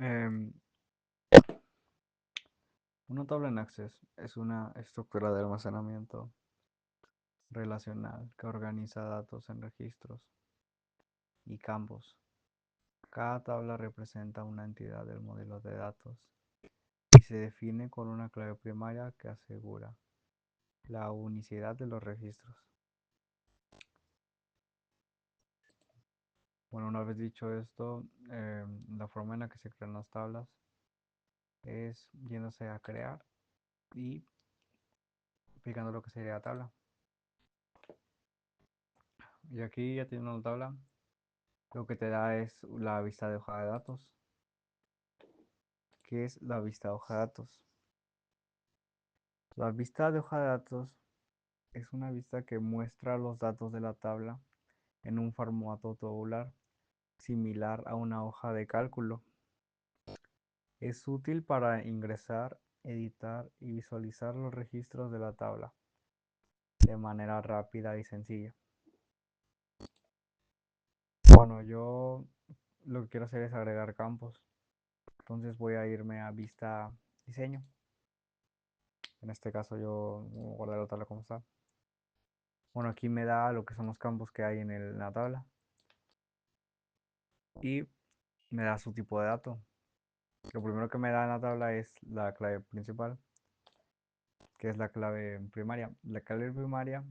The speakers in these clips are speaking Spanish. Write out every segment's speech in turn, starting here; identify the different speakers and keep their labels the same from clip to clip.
Speaker 1: Em, una tabla en Access es una estructura de almacenamiento relacional que organiza datos en registros y campos. Cada tabla representa una entidad del modelo de datos y se define con una clave primaria que asegura la unicidad de los registros. Bueno, una vez dicho esto, la forma en la que se crean las tablas es yéndose a crear y picando lo que sería la tabla. Y aquí ya tiene una tabla. Lo que te da es la vista de hoja de datos. ¿Qué es la vista de hoja de datos? La vista de hoja de datos es una vista que muestra los datos de la tabla en un formato tabular similar a una hoja de cálculo. Es útil para ingresar, editar y visualizar los registros de la tabla de manera rápida y sencilla. Bueno, yo lo que quiero hacer es agregar campos. Entonces voy a irme a vista diseño. En este caso yo voy a guardar la tabla como está. Bueno, aquí me da lo que son los campos que hay en la tabla. Y me da su tipo de dato. Lo primero que me da en la tabla es la clave principal, que es la clave primaria. La clave primaria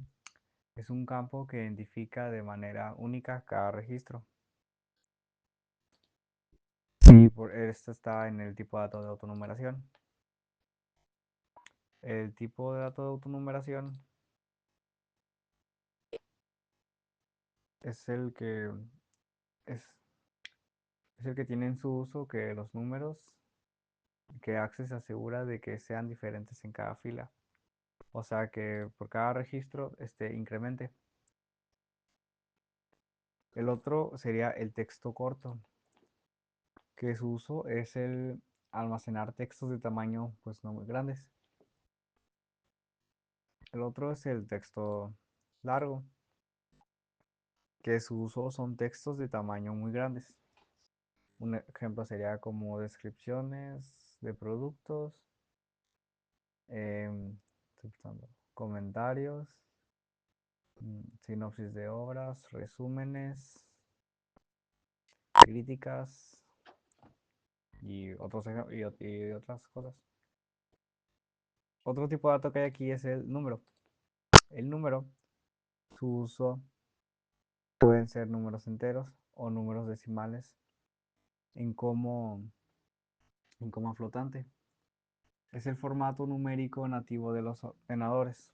Speaker 1: es un campo que identifica de manera única cada registro. Y por esto está en el tipo de dato de autonumeración. El tipo de dato de autonumeración es el que es, es el que tiene en su uso que los números que Access asegura de que sean diferentes en cada fila. O sea que por cada registro incremente. El otro sería el texto corto, que su uso es el almacenar textos de tamaño pues no muy grandes. El otro es el texto largo, que su uso son textos de tamaño muy grandes. Un ejemplo sería como descripciones de productos, em, comentarios, sinopsis de obras, resúmenes, críticas y otras cosas. Otro tipo de dato que hay aquí es el número. El número, su uso pueden ser números enteros o números decimales en como, en coma flotante. Es el formato numérico nativo de los ordenadores.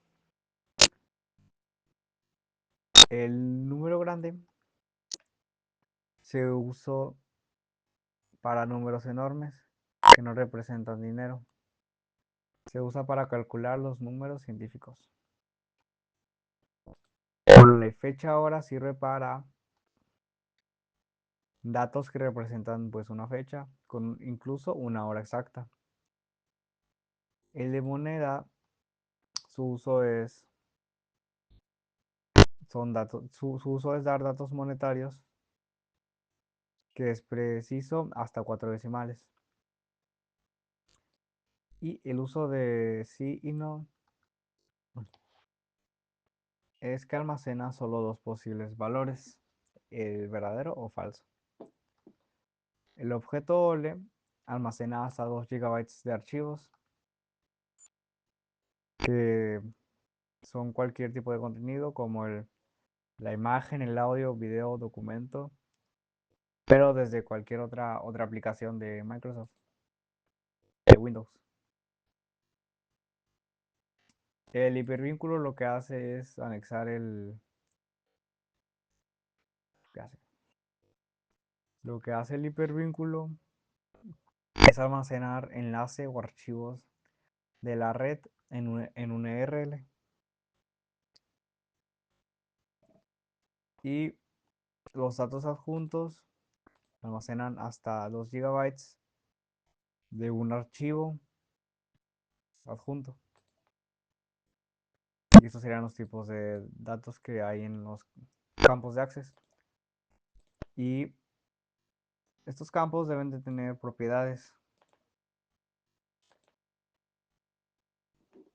Speaker 1: El número grande se usó para números enormes que no representan dinero. Se usa para calcular los números científicos. La fecha hora sirve para datos que representan pues una fecha con incluso una hora exacta. El de moneda, su uso es su uso es dar datos monetarios que es preciso hasta 4 decimales. Y el uso de sí y no es que almacena solo dos posibles valores, el verdadero o falso. El objeto OLE almacena hasta 2 GB de archivos, que son cualquier tipo de contenido como la imagen, el audio, video, documento, pero desde cualquier otra aplicación de Microsoft, de Windows. El hipervínculo lo que hace es anexar ¿qué hace? Lo que hace el hipervínculo es almacenar enlace o archivos de la red en un URL y los datos adjuntos almacenan hasta 2 GB de un archivo adjunto. Y estos serían los tipos de datos que hay en los campos de Access. Y Estos campos deben de tener propiedades.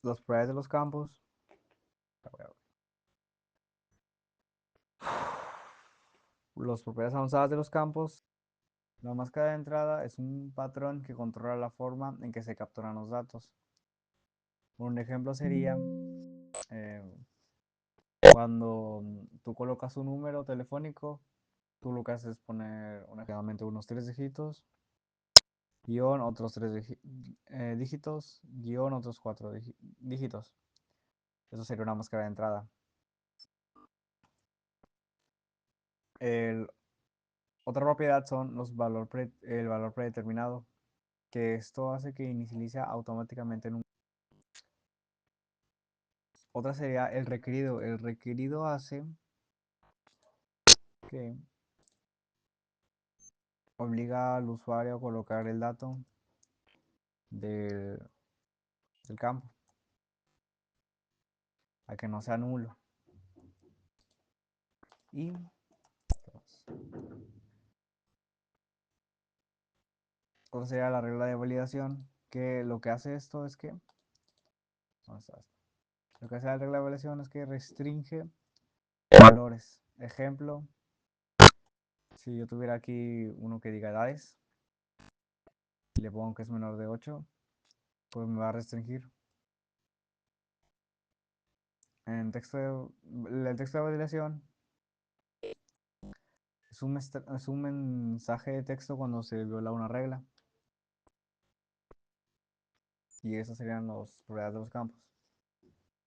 Speaker 1: Las propiedades de los campos. Las propiedades avanzadas de los campos. La máscara de entrada es un patrón que controla la forma en que se capturan los datos. Un ejemplo sería eh, cuando tú colocas un número telefónico, tú lo que haces es poner generalmente unos tres dígitos, guión otros dígitos, guión otros cuatro dígitos. Eso sería una máscara de entrada. Otra propiedad son el valor predeterminado, que esto hace que inicializa automáticamente en un... Otra sería el requerido. El requerido hace que obliga al usuario a colocar el dato del, del campo, a que no sea nulo. Y otra sería la regla de validación, que lo que hace esto es que... ¿Dónde está esto? Lo que hace la regla de validación es que restringe valores. Ejemplo, si yo tuviera aquí uno que diga edades, y le pongo que es menor de 8, pues me va a restringir. En el texto de validación es un mensaje de texto cuando se viola una regla. Y esas serían las propiedades de los campos.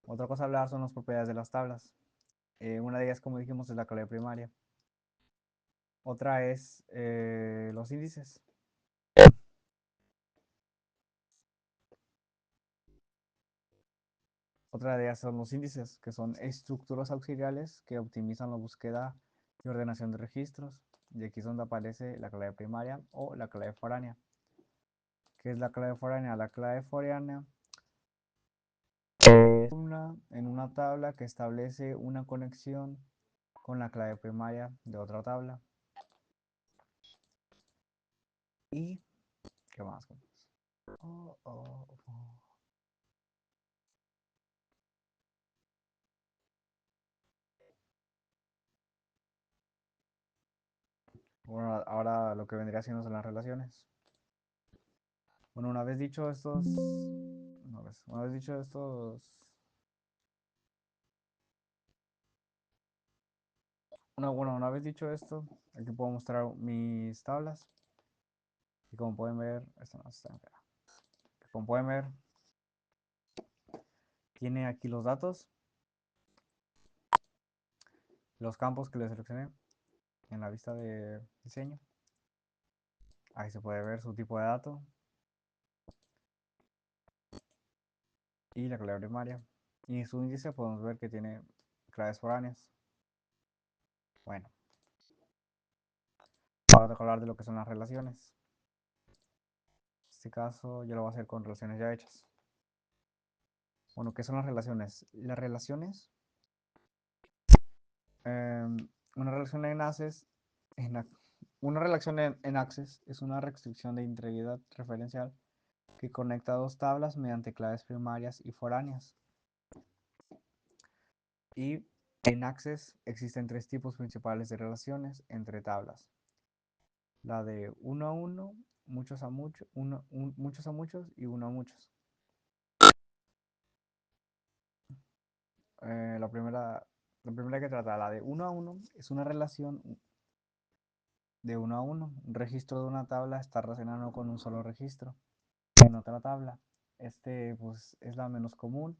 Speaker 1: Otra cosa a hablar son las propiedades de las tablas. Una de ellas, como dijimos, es la clave primaria. Otra es los índices. Otra de ellas son los índices, que son estructuras auxiliares que optimizan la búsqueda y ordenación de registros. Y aquí es donde aparece la clave primaria o la clave foránea. ¿Qué es la clave foránea? La clave foránea es en una tabla que establece una conexión con la clave primaria de otra tabla. ¿Y qué más? Oh, oh, oh. Bueno, ahora lo que vendría siendo son las relaciones. Bueno, una vez dicho estos, una vez dicho esto, aquí puedo mostrar mis tablas. Y como pueden ver, esto no está fea. Como pueden ver, tiene aquí los datos, los campos que le seleccioné en la vista de diseño. Ahí se puede ver su tipo de dato y la clave primaria. Y en su índice podemos ver que tiene claves foráneas. Bueno, ahora toca hablar de lo que son las relaciones. En este caso yo lo voy a hacer con relaciones ya hechas. Bueno, ¿qué son las relaciones? Las relaciones, una relación en Access, una relación en Access es una restricción de integridad referencial que conecta dos tablas mediante claves primarias y foráneas. Y en Access existen tres tipos principales de relaciones entre tablas. La de uno a uno, muchos a muchos, muchos a muchos y uno a muchos. La primera que trata, la de uno a uno, es una relación de uno a uno. Un registro de una tabla está relacionado con un solo registro en otra tabla. Este pues es la menos común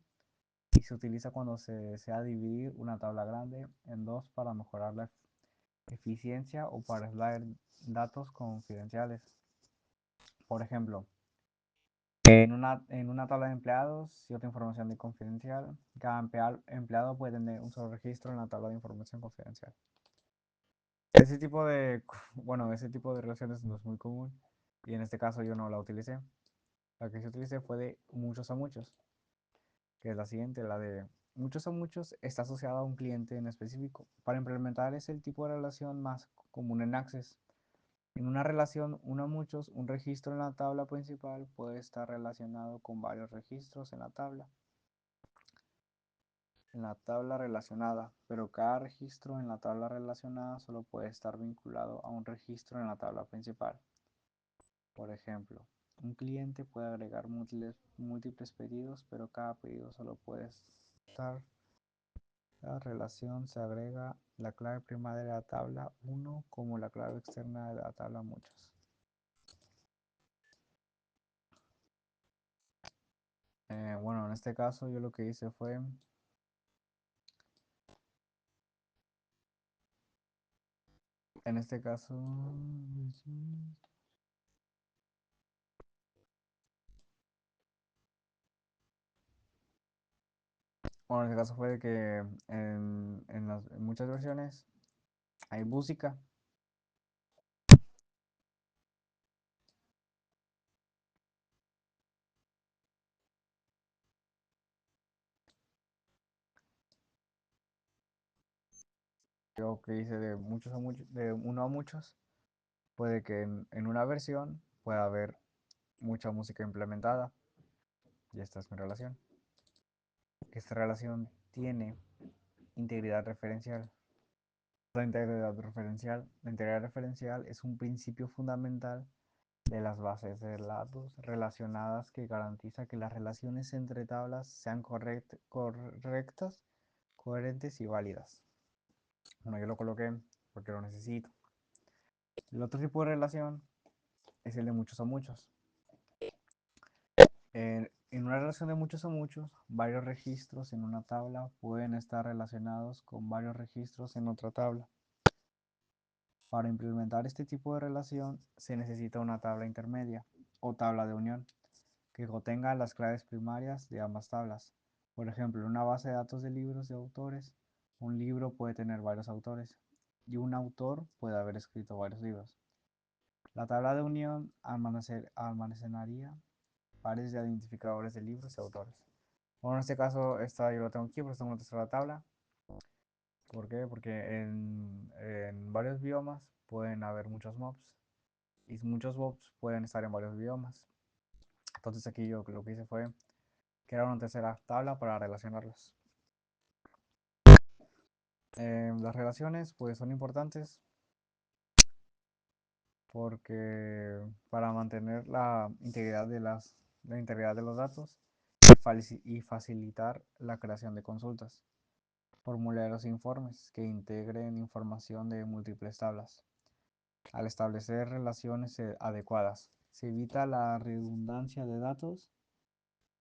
Speaker 1: y se utiliza cuando se desea dividir una tabla grande en dos para mejorar la eficiencia o para extraer datos confidenciales. Por ejemplo, en una tabla de empleados, cierta información de confidencial, cada empleado puede tener un solo registro en la tabla de información confidencial. Ese tipo de, bueno, ese tipo de relaciones no es muy común y en este caso yo no la utilicé. La que sí utilicé fue de muchos a muchos, que es la siguiente, la de muchos a muchos está asociada a un cliente en específico. Para implementar es el tipo de relación más común en Access. En una relación uno a muchos, un registro en la tabla principal puede estar relacionado con varios registros en la tabla relacionada, pero cada registro en la tabla relacionada solo puede estar vinculado a un registro en la tabla principal. Por ejemplo, un cliente puede agregar múltiples pedidos, pero cada pedido solo puede estar. La relación se agrega la clave primaria de la tabla 1 como la clave externa de la tabla muchos. Bueno, en este caso yo lo que hice fue, en este caso, bueno, en este caso fue que en muchas versiones hay música. Yo que hice de muchos a muchos, de uno a muchos, puede que en una versión pueda haber mucha música implementada. Y esta es mi relación. Esta relación tiene integridad referencial. La integridad referencial es un principio fundamental de las bases de datos relacionadas que garantiza que las relaciones entre tablas sean correctas, coherentes y válidas. Bueno, yo lo coloqué porque lo necesito. El otro tipo de relación es el de muchos a muchos. En una relación de muchos a muchos, varios registros en una tabla pueden estar relacionados con varios registros en otra tabla. Para implementar este tipo de relación se necesita una tabla intermedia o tabla de unión que contenga las claves primarias de ambas tablas. Por ejemplo, en una base de datos de libros de autores, un libro puede tener varios autores y un autor puede haber escrito varios libros. La tabla de unión almacenaría pares de identificadores de libros y autores. Bueno, en este caso, esta yo lo tengo aquí, pero tengo una tercera tabla. ¿Por qué? Porque en varios biomas pueden haber muchos mobs y muchos mobs pueden estar en varios biomas. Entonces aquí yo lo que hice fue crear una tercera tabla para relacionarlos. Las relaciones pues son importantes porque para mantener la integridad de los datos y facilitar la creación de consultas, formularios e informes que integren información de múltiples tablas. Al establecer relaciones adecuadas, se evita la redundancia de datos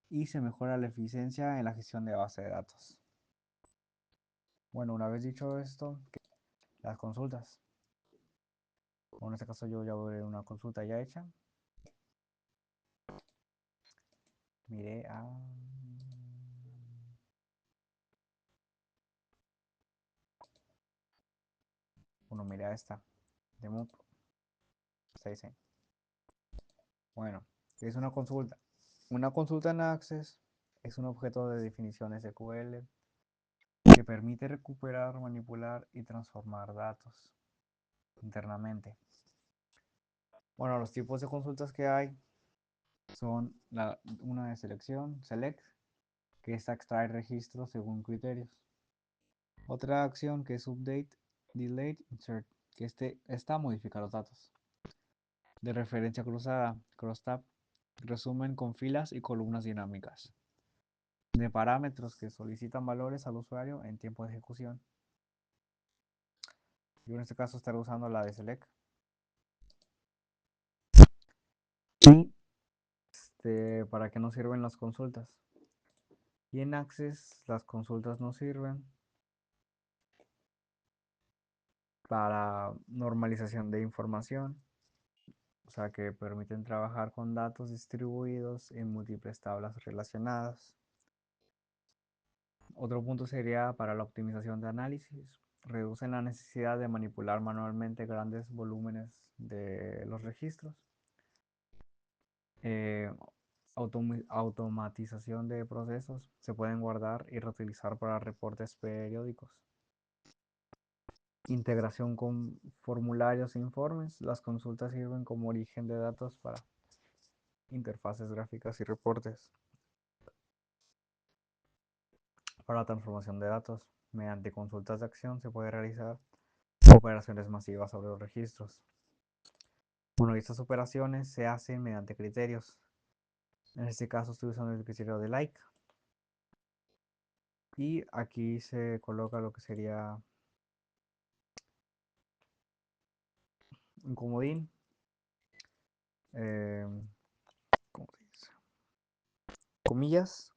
Speaker 1: y se mejora la eficiencia en la gestión de base de datos. Bueno, una vez dicho esto, las consultas. Bueno, en este caso yo ya voy a ver una consulta ya hecha. Miré a... Bueno, miré a esta. Demo 6. Bueno, ¿qué es una consulta? Una consulta en Access es un objeto de definición SQL que permite recuperar, manipular y transformar datos internamente. Bueno, los tipos de consultas que hay son una de selección, select, que es extraer registros según criterios. Otra acción que es update, delete, insert, que está modificar los datos. De referencia cruzada, crosstab, resumen con filas y columnas dinámicas. De parámetros que solicitan valores al usuario en tiempo de ejecución. Yo en este caso estaré usando la de select. Y ¿para qué nos sirven las consultas? Y en Access las consultas nos sirven para normalización de información, o sea que permiten trabajar con datos distribuidos en múltiples tablas relacionadas. Otro punto sería para la optimización de análisis. Reducen la necesidad de manipular manualmente grandes volúmenes de los registros. Eh, Automatización de procesos. Se pueden guardar y reutilizar para reportes periódicos. integración con formularios e informes. Las consultas sirven como origen de datos para interfaces gráficas y reportes. Para la transformación de datos, mediante consultas de acción se puede realizar operaciones masivas sobre los registros. Bueno, estas operaciones se hacen mediante criterios. En este caso estoy usando el criterio de like. Y aquí se coloca lo que sería un comodín. eh, ¿Cómo se dice? Comillas.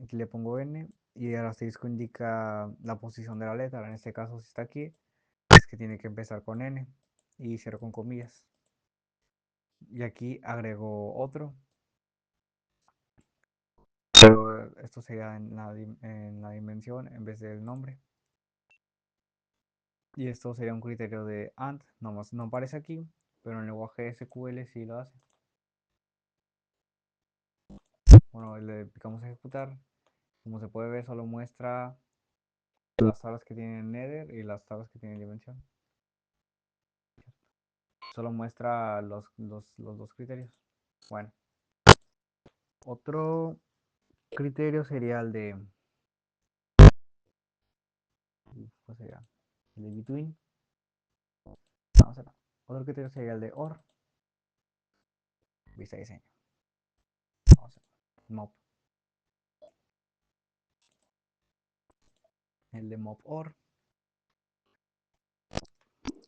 Speaker 1: Aquí le pongo n y el asterisco indica la posición de la letra. En este caso, si está aquí, es que tiene que empezar con n y cierro con comillas. Y aquí agrego otro, pero esto sería en la dimensión en vez del nombre. Y esto sería un criterio de AND, no aparece aquí, pero en el lenguaje SQL sí lo hace. Bueno, le picamos a ejecutar. Como se puede ver, solo muestra las tablas que tienen Nether y las tablas que tienen dimensión. Solo muestra los dos criterios. Bueno, otro criterio sería el de. ¿Cuál sería? El de between. Vamos a ver. Otro criterio sería el de OR. Vista de diseño. Vamos a ver. Mob. El de mob OR.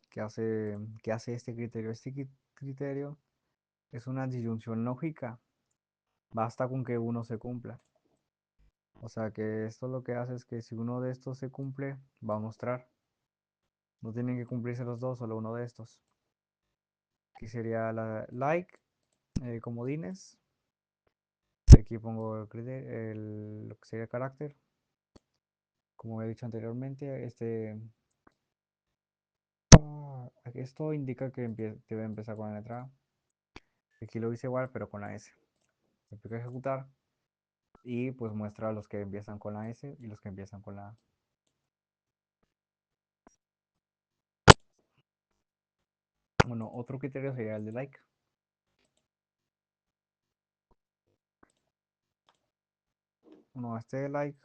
Speaker 1: ¿Qué hace este criterio? Este criterio es una disyunción lógica. Basta con que uno se cumpla. O sea que esto lo que hace es que si uno de estos se cumple, va a mostrar. No tienen que cumplirse los dos, solo uno de estos. Aquí sería la like, comodines. Aquí pongo lo que sería carácter. Como he dicho anteriormente, esto indica que debe empezar con la letra A. Aquí lo hice igual, pero con la S. Le pico ejecutar y pues muestra los que empiezan con la S y los que empiezan con la A. Bueno, otro criterio sería el de like. Bueno, este de like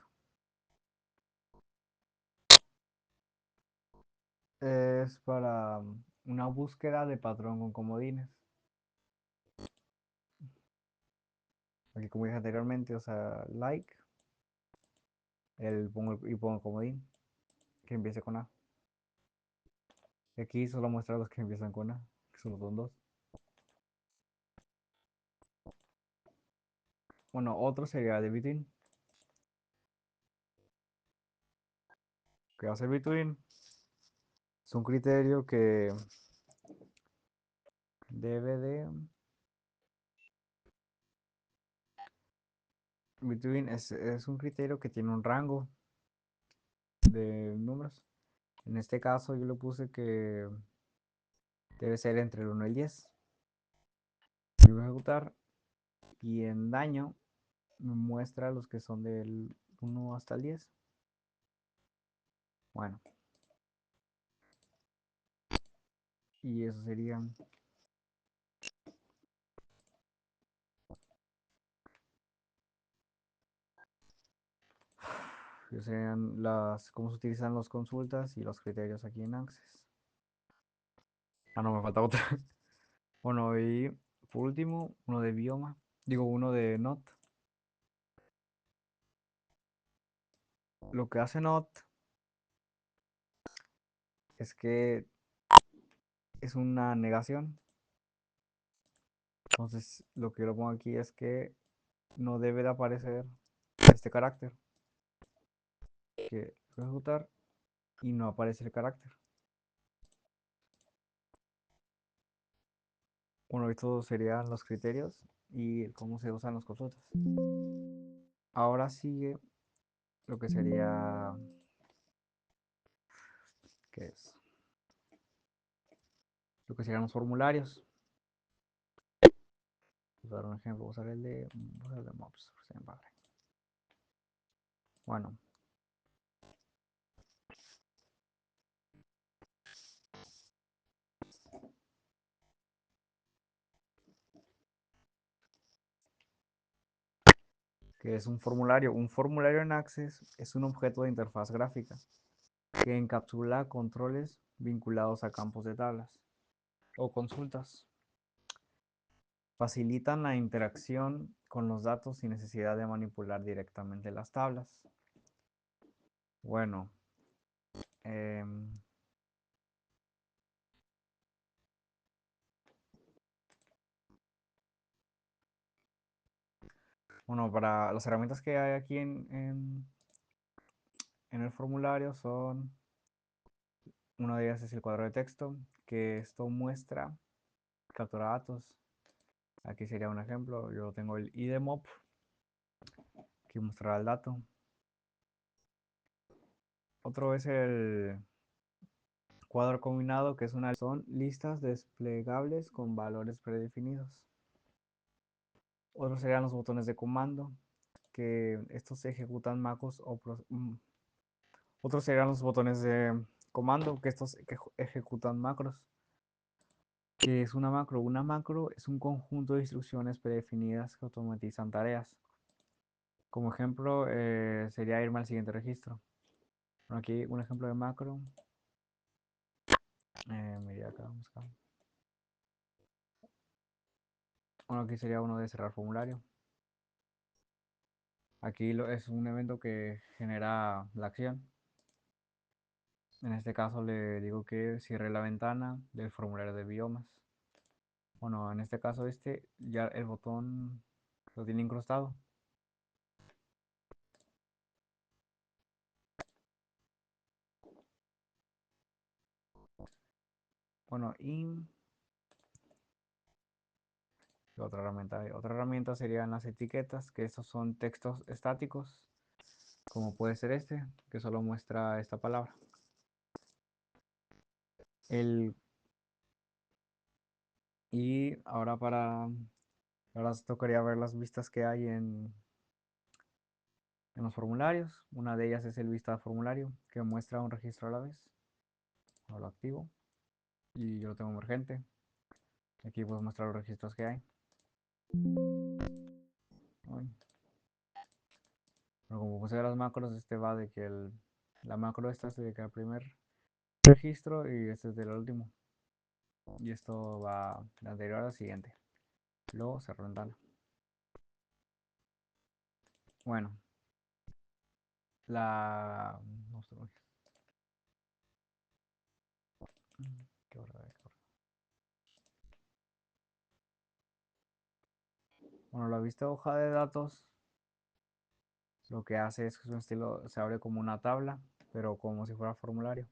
Speaker 1: es para una búsqueda de patrón con comodines. Aquí como dije anteriormente, o sea, like, pongo el comodín que empiece con A. Y aquí solo muestra los que empiezan con A, que solo son dos. Bueno, otro sería de between. ¿Qué hace between? Es un criterio que debe de. Between es un criterio que tiene un rango de números. En este caso yo le puse que debe ser entre el 1 y el 10. Yo voy a ejecutar y en daño me muestra los que son del 1 hasta el 10. Bueno, y eso serían. Eso serían cómo se utilizan las consultas y los criterios aquí en Access. Ah, no, me falta otra. Bueno, y por último, uno de bioma. Digo, uno de not. Lo que hace not es que es una negación. Entonces, lo que yo lo pongo aquí es que no debe de aparecer este carácter. Que ejecutar y no aparece el carácter. Bueno, estos serían los criterios y cómo se usan las consultas. Ahora sigue lo que sería, ¿qué es? Lo que serían los formularios. Voy a dar un ejemplo, voy a usar el de Mobs. Bueno, ¿Qué es un formulario? Un formulario en Access es un objeto de interfaz gráfica que encapsula controles vinculados a campos de tablas o consultas. Facilitan la interacción con los datos sin necesidad de manipular directamente las tablas. Bueno, em, bueno, para las herramientas que hay aquí en el formulario son, una de ellas es el cuadro de texto, que esto muestra, captura datos. Aquí sería un ejemplo, yo tengo el IDMOP, que mostrará el dato. Otro es el cuadro combinado, que son listas desplegables con valores predefinidos. Otros serían los botones de comando, que estos ejecutan macros o otros serían los botones de comando, que estos ejecutan macros. ¿Qué es una macro? Una macro es un conjunto de instrucciones predefinidas que automatizan tareas. Como ejemplo, sería irme al siguiente registro. Bueno, aquí un ejemplo de macro. Me iría acá, buscar. Bueno, aquí sería uno de cerrar formulario. Aquí es un evento que genera la acción. En este caso le digo que cierre la ventana del formulario de biomas. Bueno, en este caso ya el botón lo tiene incrustado. Bueno, y otra herramienta serían las etiquetas, que estos son textos estáticos, como puede ser que solo muestra esta palabra. El, y ahora tocaría ver las vistas que hay en los formularios. Una de ellas es el vista formulario, que muestra un registro a la vez. Ahora lo activo y yo lo tengo emergente. Aquí puedo mostrar los registros que hay. Uy. Pero como puse las macros, va de que la macro esta es de que el primer registro y este es del último. Y esto va de anterior al siguiente. Luego cerro ventana. Bueno, la... no sé, qué horror, bueno, la vista hoja de datos lo que hace es que su estilo se abre como una tabla, pero como si fuera formulario.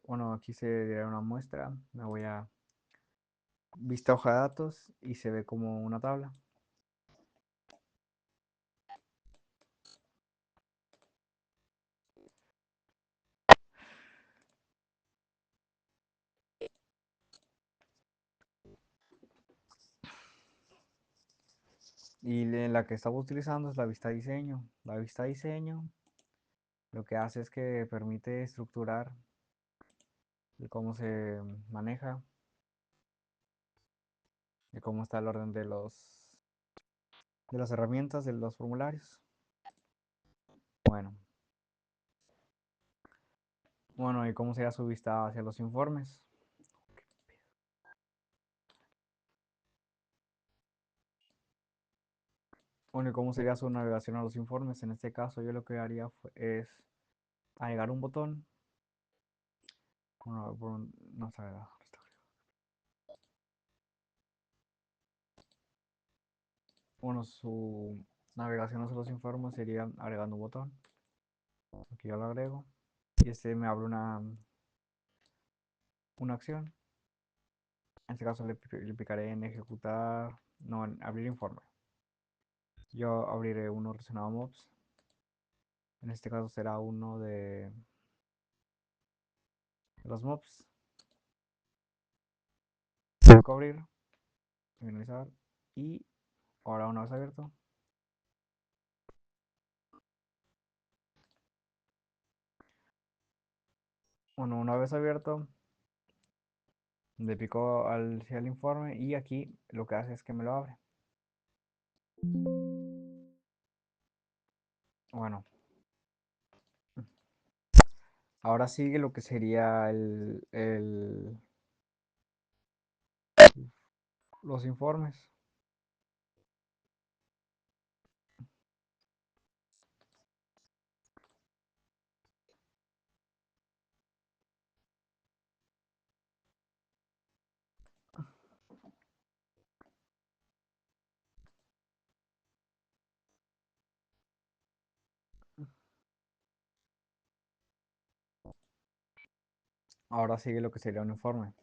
Speaker 1: Bueno, aquí se dirá una muestra. Me voy a vista hoja de datos y se ve como una tabla. Y la que estamos utilizando es la vista diseño. La vista diseño lo que hace es que permite estructurar cómo se maneja y cómo está el orden de las herramientas de los formularios. Bueno, bueno, y cómo sería su vista hacia los informes. Bueno, y cómo sería su navegación a los informes. En este caso, yo lo que haría es agregar un botón. Bueno, no está agregado. Bueno, su navegación hacia los informes sería agregando un botón. Aquí yo lo agrego. Y me abre una acción. En este caso le picaré en ejecutar, no, en abrir informe. Yo abriré uno relacionado a mobs. En este caso será uno de los mobs. Tengo que abrir, finalizar. Y ahora una vez abierto. Bueno, una vez abierto, le pico al informe y aquí lo que hace es que me lo abre. Bueno, ahora sigue lo que sería los informes. Ahora sigue lo que sería un informe.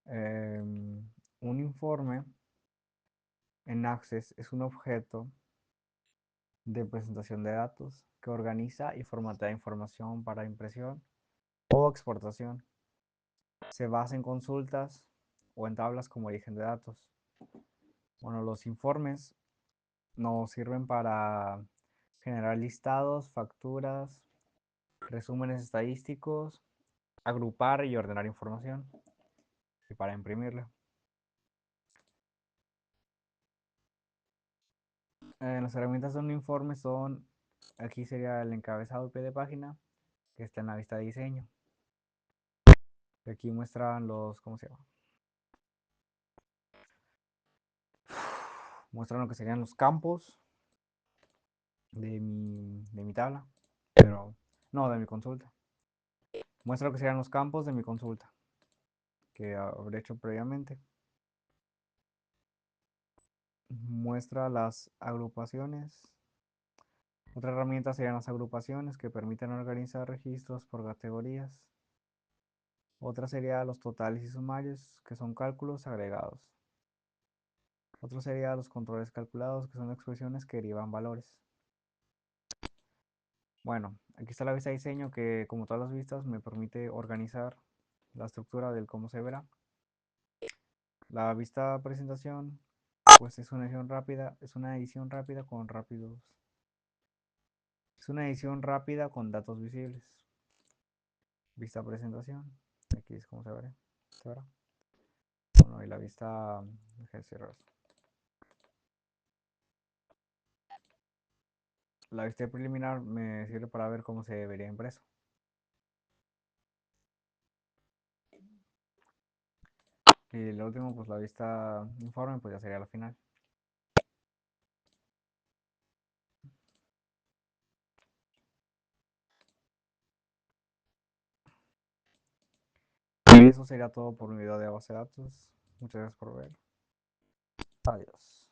Speaker 1: Un informe en Access es un objeto de presentación de datos que organiza y formatea información para impresión o exportación. Se basa en consultas o en tablas como origen de datos. Bueno, los informes nos sirven para generar listados, facturas, resúmenes estadísticos, agrupar y ordenar información y para imprimirla. Las herramientas de un informe son, aquí sería el encabezado y pie de página, que está en la vista de diseño. Aquí muestran los, ¿cómo se llama? Muestran lo que serían los campos de mi tabla, pero no, de mi consulta. Muestra lo que serían los campos de mi consulta, que habré hecho previamente. Muestra las agrupaciones. Otra herramienta serían las agrupaciones que permiten organizar registros por categorías. Otra sería los totales y sumarios, que son cálculos agregados. Otro sería los controles calculados, que son expresiones que derivan valores. Bueno, aquí está la vista de diseño que, como todas las vistas, me permite organizar la estructura del cómo se verá. La vista presentación, pues es una edición rápida, es una edición rápida con datos visibles. Vista presentación, aquí es como se verá. Bueno, y la vista, la vista preliminar me sirve para ver cómo se vería impreso. Y el último, pues la vista informe, pues ya sería la final. Y eso sería todo por mi video de base de datos. Muchas gracias por ver. Adiós.